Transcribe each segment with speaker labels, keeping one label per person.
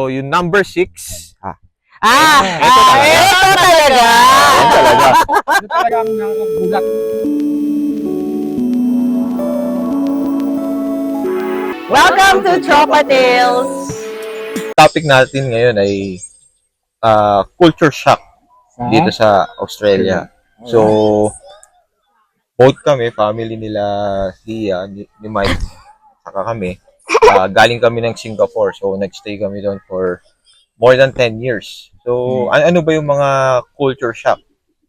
Speaker 1: So, yung number 6,
Speaker 2: ito talaga.
Speaker 1: Yan talaga.
Speaker 3: Ito talagang nakakagulat.
Speaker 2: Welcome to Tropa Tales.
Speaker 1: Topic natin ngayon ay culture shock dito sa Australia. So, both kami, family nila Lia, ni Mike, saka kami, galing kami ng Singapore. So, nagstay kami doon for more than 10 years. So, ano ba yung mga culture shock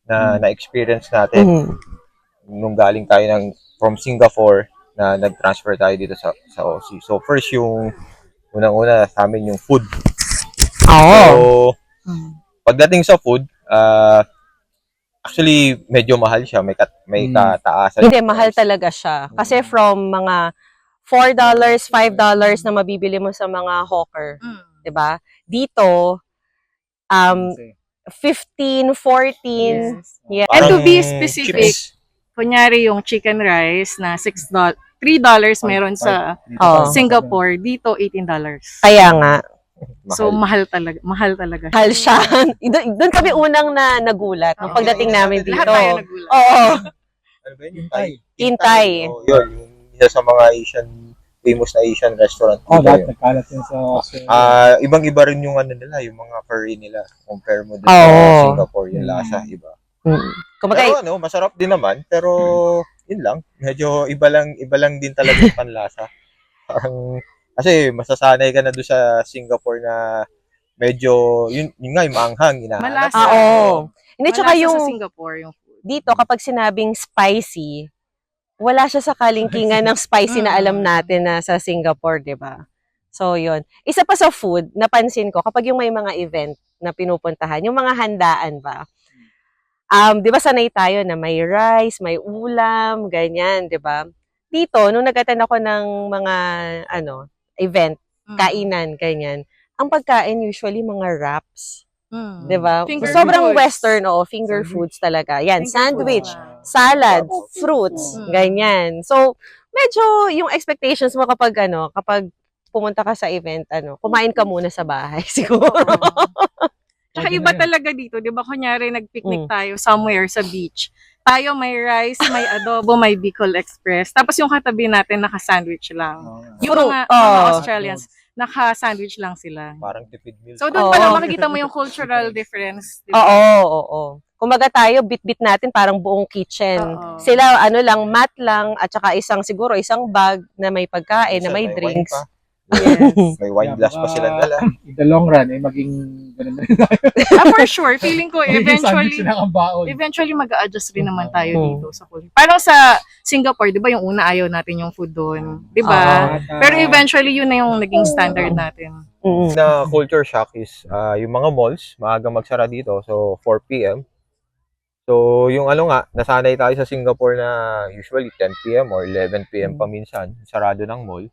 Speaker 1: na na-experience natin nung galing tayo from Singapore na nag-transfer tayo dito sa Aussie. So, first yung unang-una sa amin yung food. So, pagdating sa food, actually medyo mahal siya, may kataasan.
Speaker 2: Hindi, mahal talaga siya. Kasi from mga $4, $5 na mabibili mo sa mga hawker, 'di ba? Dito 15, 14. Yeah.
Speaker 4: And to be
Speaker 1: Parang
Speaker 4: specific,
Speaker 1: chips.
Speaker 4: kunyari yung chicken rice na $3 meron sa Singapore, dito $18.
Speaker 2: Kaya nga,
Speaker 4: So mahal talaga.
Speaker 2: mahal siya. Doon kami unang nagulat nung pagdating namin dito.
Speaker 4: Lahat tayo nagulat.
Speaker 2: Oo.
Speaker 1: Ano ba yun? Intay.
Speaker 2: Intay.
Speaker 1: Oh, yun, yung isa sa mga famous na Asian restaurant.
Speaker 3: Dahil nagkalat yun sa
Speaker 1: Ibang-iba rin yung ano nila, yung mga curry nila. Compare mo din
Speaker 2: Oo.
Speaker 1: sa Singapore, yung lasa, iba.
Speaker 2: Kumbaga,
Speaker 1: Pero masarap din naman, pero yun lang. Medyo iba lang din talaga yung panlasa. Parang, kasi masasanay ka na doon sa Singapore na medyo, yun nga, yung maanghang, inahanap.
Speaker 4: Malasa.
Speaker 2: oo. Hindi, tsaka
Speaker 4: Malasa
Speaker 2: yung
Speaker 4: sa Singapore yung food.
Speaker 2: dito, kapag sinabing spicy, wala siya sa kalingkingan ng spicy na alam natin na sa Singapore, di ba? So, yun. Isa pa sa food, napansin ko, kapag yung may mga event na pinupuntahan, yung mga handaan ba, di ba sanay tayo na may rice, may ulam, ganyan, di ba? Dito, nung nag-attend ako ng mga, event, kainan, ganyan, ang pagkain usually mga wraps. Diba?
Speaker 4: Finger
Speaker 2: Sobrang
Speaker 4: foods.
Speaker 2: western, finger foods talaga. Yan,
Speaker 4: Finger
Speaker 2: sandwich,
Speaker 4: foods.
Speaker 2: salad, fruits, ganyan. So, medyo yung expectations mo kapag pumunta ka sa event, kumain ka muna sa bahay siguro.
Speaker 4: Tsaka iba talaga dito, di ba? Kunyari, nag-picnic tayo somewhere sa beach. Tayo may rice, may adobo, may Bicol Express. Tapos yung katabi natin, naka-sandwich lang. Yung mga Australians, naka-sandwich lang sila.
Speaker 1: Parang tipid meal.
Speaker 4: So doon pa lang makikita mo yung cultural difference. Di ba?
Speaker 2: Oo. Kumaga tayo, bit-bit natin parang buong kitchen.
Speaker 4: Oo.
Speaker 2: Sila, mat lang, at saka siguro isang bag na may pagkain, na may
Speaker 1: Minsan
Speaker 2: drinks.
Speaker 1: wine pa.
Speaker 4: Yes.
Speaker 1: May wine glass pa sila dala.
Speaker 3: In the long run, maging ganun na rin tayo.
Speaker 4: For sure, feeling ko eventually
Speaker 3: Sila ang baon.
Speaker 4: mag-a-adjust rin naman tayo dito sa culture. Parang sa Singapore, 'di ba, yung una ayaw natin yung food doon, 'di ba? Pero eventually yun na yung naging standard natin.
Speaker 1: Na culture shock is yung mga malls, maaga magsara dito. So, 4 p.m. So, yung nasanay tayo sa Singapore na usually 10 p.m. or 11 p.m. pa minsan, sarado ng mall.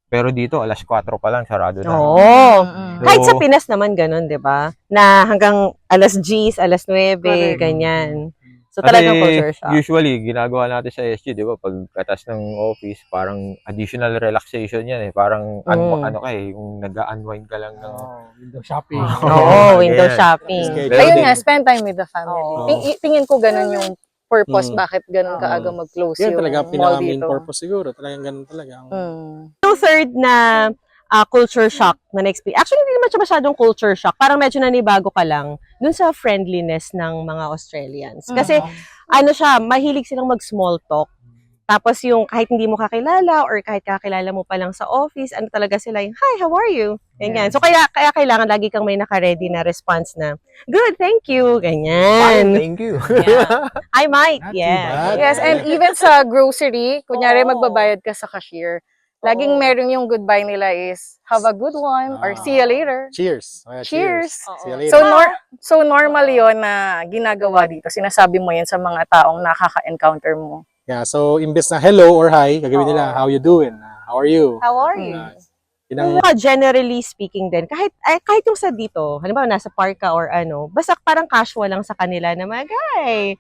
Speaker 1: Pero dito, alas 4 pa lang, sarado na.
Speaker 2: Oo.
Speaker 1: So,
Speaker 2: Kahit sa Pinas naman ganun, 'di ba? Na hanggang alas 10, alas 9,
Speaker 4: Correct.
Speaker 2: ganyan. So
Speaker 1: kasi
Speaker 2: talagang culture shock.
Speaker 1: usually, ginagawa natin sa SG, di ba? Pagkatas ng office, parang additional relaxation yan eh. Parang yung nag-unwind ka lang ng...
Speaker 3: Window shopping.
Speaker 2: Oo, window
Speaker 1: Ganyan.
Speaker 2: shopping.
Speaker 1: Pero
Speaker 4: Ayun
Speaker 1: din-
Speaker 4: nga, spend time with the family.
Speaker 2: Oo.
Speaker 4: Tingin ko ganun yung purpose bakit ganun kaaga mag-close
Speaker 5: Yan
Speaker 4: yung
Speaker 5: talaga,
Speaker 4: mall
Speaker 5: pinaka-main
Speaker 4: dito.
Speaker 5: purpose siguro. Talagang ganun talaga.
Speaker 2: Yung third na culture shock na na-experience. Actually, hindi naman siya masyadong culture shock. Parang medyo nanibago ka lang dun sa friendliness ng mga Australians. Kasi, mahilig silang mag-small talk. Tapos yung kahit hindi mo kakilala or kahit kakilala mo pa lang sa office, talaga sila yung, hi, how are you? Ganyan. So, kaya kailangan lagi kang may naka-ready na response na, good, thank you. Ganyan.
Speaker 1: Thank you.
Speaker 2: Yeah. I might,
Speaker 3: Not too
Speaker 2: yeah.
Speaker 3: bad.
Speaker 4: Yes, and even sa grocery, kunyari magbabayad ka sa cashier, laging meron yung goodbye nila is, have a good one, or see you later.
Speaker 5: Cheers.
Speaker 4: Cheers.
Speaker 5: See you later.
Speaker 4: So normal yon na ginagawa dito. Sinasabi mo yan sa mga taong nakaka-encounter mo.
Speaker 5: Yeah, so imbes na hello or hi, gagawin nila, how you doing? How are you?
Speaker 2: How are you?
Speaker 5: Yun ang-
Speaker 2: Generally speaking din, kahit yung sa dito, halimbawa nasa park ka or basta parang casual lang sa kanila na magay.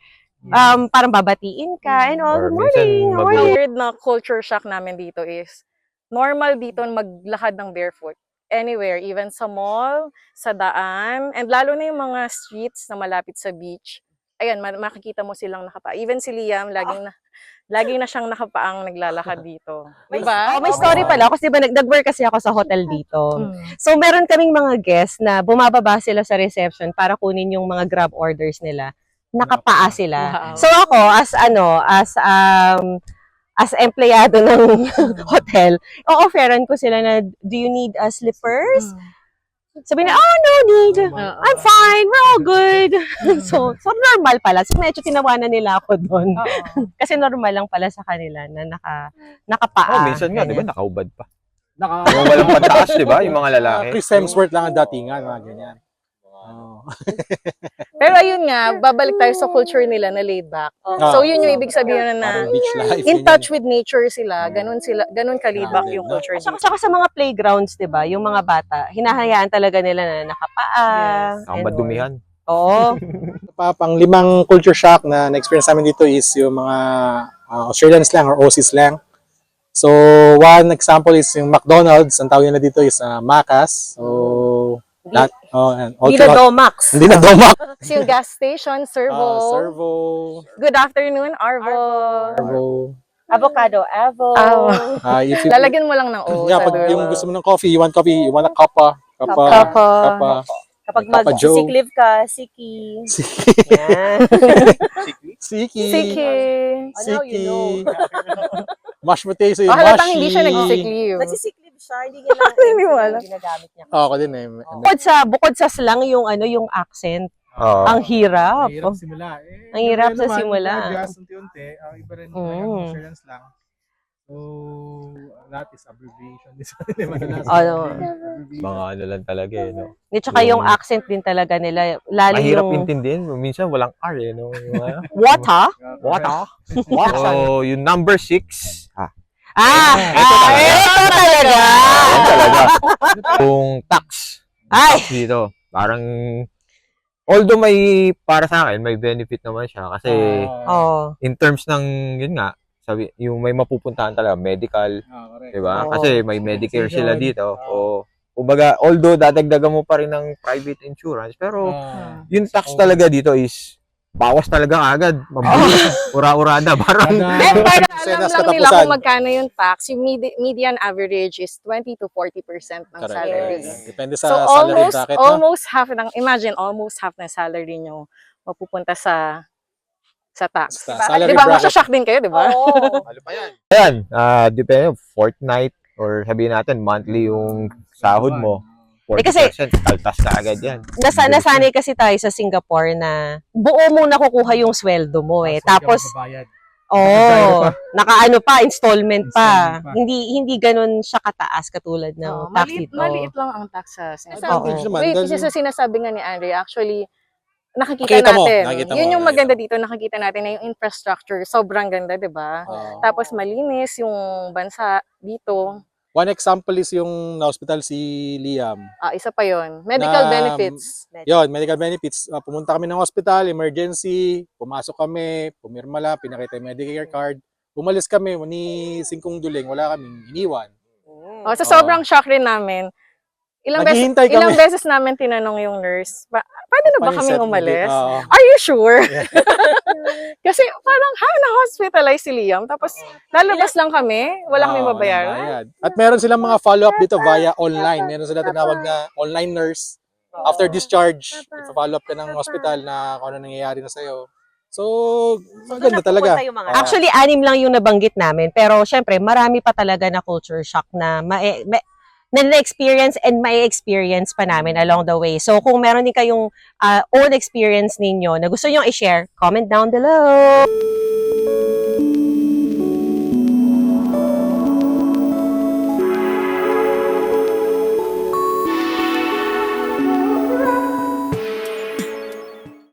Speaker 2: Parang babatiin ka, and
Speaker 1: Or
Speaker 2: good morning,
Speaker 1: minsan
Speaker 2: how are
Speaker 4: Ang
Speaker 2: you?
Speaker 4: weird na culture shock namin dito is, normal dito maglakad ng barefoot. anywhere, even sa mall, sa daan, and lalo na yung mga streets na malapit sa beach. Ayan, makikita mo silang nakapa. Even si Liam, laging na siyang nakapaang naglalakad dito. Diba?
Speaker 2: May story pala. Kasi diba, nag-work kasi ako sa hotel dito.
Speaker 4: Mm.
Speaker 2: So, meron kaming mga guests na bumababa sila sa reception para kunin yung mga grab orders nila. Nakapaa sila.
Speaker 4: Wow.
Speaker 2: So, ako, as empleyado ng hotel, o-offeran ko sila na, do you need slippers? Sabi na, oh, no need. I'm fine. We're all good. so normal pala. So, medyo tinawanan nila ako doon. Kasi normal lang pala sa kanila na nakapaa.
Speaker 1: Minsan nga, di ba, nakaubad pa.
Speaker 3: Naka,
Speaker 1: Yung walang pataas, di ba? Yung mga lalaki.
Speaker 5: Chris Hemsworth lang ang datingan, mga ganyan. Oh.
Speaker 4: Pero ayun nga, babalik tayo sa culture nila na laid back. So yun yung ibig sabihin na
Speaker 5: Parang beach life.
Speaker 4: in
Speaker 5: ganyan.
Speaker 4: touch with nature sila, ganun ka laid back yung culture
Speaker 2: Saka,
Speaker 4: dito.
Speaker 2: saka sa mga playgrounds, di ba? Yung mga bata, hinahayaan talaga nila na nakapaa.
Speaker 4: Yes.
Speaker 1: Ang madumihan.
Speaker 2: Oo.
Speaker 5: Pang limang culture shock na na-experience namin dito is yung mga Australian slang or Aussie slang. So, one example is yung McDonald's. Ang tawag nila dito is Macas. So, that, and
Speaker 2: Hindi na Domax.
Speaker 5: Hindi na Domac.
Speaker 4: Kasi yung gas station, Servo.
Speaker 5: Servo.
Speaker 4: Good afternoon, Arvo.
Speaker 5: Servo.
Speaker 2: Avocado, Avo.
Speaker 5: If you,
Speaker 4: Lalagyan mo lang ng O
Speaker 5: yeah,
Speaker 4: sa
Speaker 5: pag
Speaker 4: dulo.
Speaker 5: yung gusto mo ng coffee, you want a kappa.
Speaker 4: Kappa.
Speaker 2: Kapag
Speaker 5: Papa Joe.
Speaker 2: mag-sick leave ka, Siki. Yan.
Speaker 5: Siki.
Speaker 4: Siki.
Speaker 2: Oh, now you know.
Speaker 5: Mashed potato yung
Speaker 4: Halatang
Speaker 5: mashi.
Speaker 4: hindi siya nag-sick leave.
Speaker 2: Nagsisick leave siya, hindi niya lang
Speaker 4: Hindi mo alam.
Speaker 2: ginagamit niya.
Speaker 5: Ako din eh.
Speaker 2: Bukod sa slang yung yung accent.
Speaker 1: Oo.
Speaker 2: Ang hirap.
Speaker 3: Mahirap simula.
Speaker 2: Ang hirap sa simula.
Speaker 3: Gas unti-unti. Ang iba rin yung Australian slang. So, lahat is abbreviation.
Speaker 1: Mga ano lang talaga eh, no?
Speaker 2: At saka yung accent din talaga nila. Lalo
Speaker 1: Mahirap
Speaker 2: yung
Speaker 1: intindihin. Minsan walang R eh, no? Yung,
Speaker 2: water.
Speaker 1: What? So, yung number 6.
Speaker 2: Ito talaga.
Speaker 1: Yan talaga. Yung tax.
Speaker 2: Ay.
Speaker 1: Tax dito. Parang, although may, para sa akin, may benefit naman siya. Kasi,
Speaker 2: Oh.
Speaker 1: in terms ng, yun nga, sabi, yung may mapupuntahan talaga, medical, di ba?
Speaker 2: Oo.
Speaker 1: Kasi may Medicare sila dito. O, kumbaga, although dadagdagan mo pa rin ng private insurance, pero yung tax talaga dito is bawas talaga agad. Mabilis. Ura-urada. Parang,
Speaker 4: Para alam
Speaker 5: Senas
Speaker 4: lang nila
Speaker 5: katapusan.
Speaker 4: kung magkano yung tax, yung median average is 20 to 40% ng salary.
Speaker 5: Depende
Speaker 4: So
Speaker 5: sa salary bracket.
Speaker 4: almost half ng salary nyo mapupunta sa tax.
Speaker 5: Sa salary
Speaker 4: Di ba?
Speaker 5: bracket.
Speaker 4: Masya-shock din kayo, di ba?
Speaker 1: ayan, depende, fortnight or sabihin natin, monthly yung sahod mo. 40%,
Speaker 2: kasi-
Speaker 1: kaltas ka agad yan.
Speaker 2: Nasanay kasi tayo sa Singapore na buo mo nakukuha yung sweldo mo eh. Tapos, nakaano pa, installment pa.
Speaker 3: Installment pa.
Speaker 2: Hindi ganun siya kataas katulad ng tax dito.
Speaker 4: Maliit lang ang tax sa
Speaker 5: Advantage
Speaker 2: Oo.
Speaker 5: naman.
Speaker 4: Wait,
Speaker 5: dahil-
Speaker 4: kasi sa sinasabi nga ni Andre, actually, nakikita
Speaker 5: Nakita mo,
Speaker 4: natin.
Speaker 5: nakita
Speaker 4: Yun
Speaker 5: mo.
Speaker 4: yung maganda dito, nakikita natin na yung infrastructure, sobrang ganda, di ba? Tapos malinis yung bansa dito.
Speaker 5: One example is yung na-hospital si Liam.
Speaker 4: Isa pa yon, medical
Speaker 5: Na-
Speaker 4: benefits.
Speaker 5: Yon, medical benefits. Pumunta kami ng hospital, emergency, pumasok kami, pumirma lang, pinakita yung Medicare card. Umalis kami, ni Singkong Duling, wala kaming iniwan.
Speaker 4: So sobrang shock rin namin.
Speaker 5: Naghihintay kami.
Speaker 4: Ilang beses namin tinanong yung nurse, pwede na ba kaming umalis?
Speaker 5: Oo.
Speaker 4: Are you sure? Kasi parang, na-hospitalize si Liam. Tapos, lalabas lang kami. Wala kami
Speaker 5: Oo,
Speaker 4: babayaran.
Speaker 5: walang bayad. At meron silang mga follow-up dito via online. Meron sila tinawag na online nurse. After discharge, ipa-follow up ka ng hospital na kung ano nangyayari na sa'yo. So, maganda talaga.
Speaker 2: Actually, 6 lang yung nabanggit namin. Pero, syempre, marami pa talaga na culture shock na na-experience and may experience pa namin along the way. So, kung meron din kayong own experience ninyo na gusto nyo i-share, comment down below.